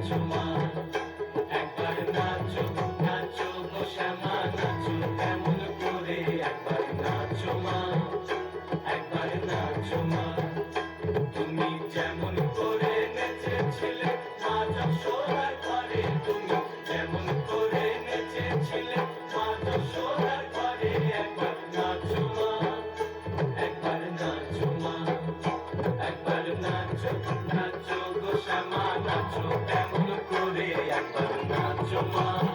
নাচো মা, একবার নাচো নাচো গো শ্যামা নাচো কেমন করে, একবার নাচো মা, একবার নাচো মা। তুমি যেমন করে নেচেছিলে মা যশোদার ঘরে, তুমি যেমন করে নেচেছিলে মা যশোদার ঘরে, একবার নাচো মা, একবার নাচো মা, একবার নাচো নাচো গো শ্যামা নাচো কেমন করে, একবার নাচো মা।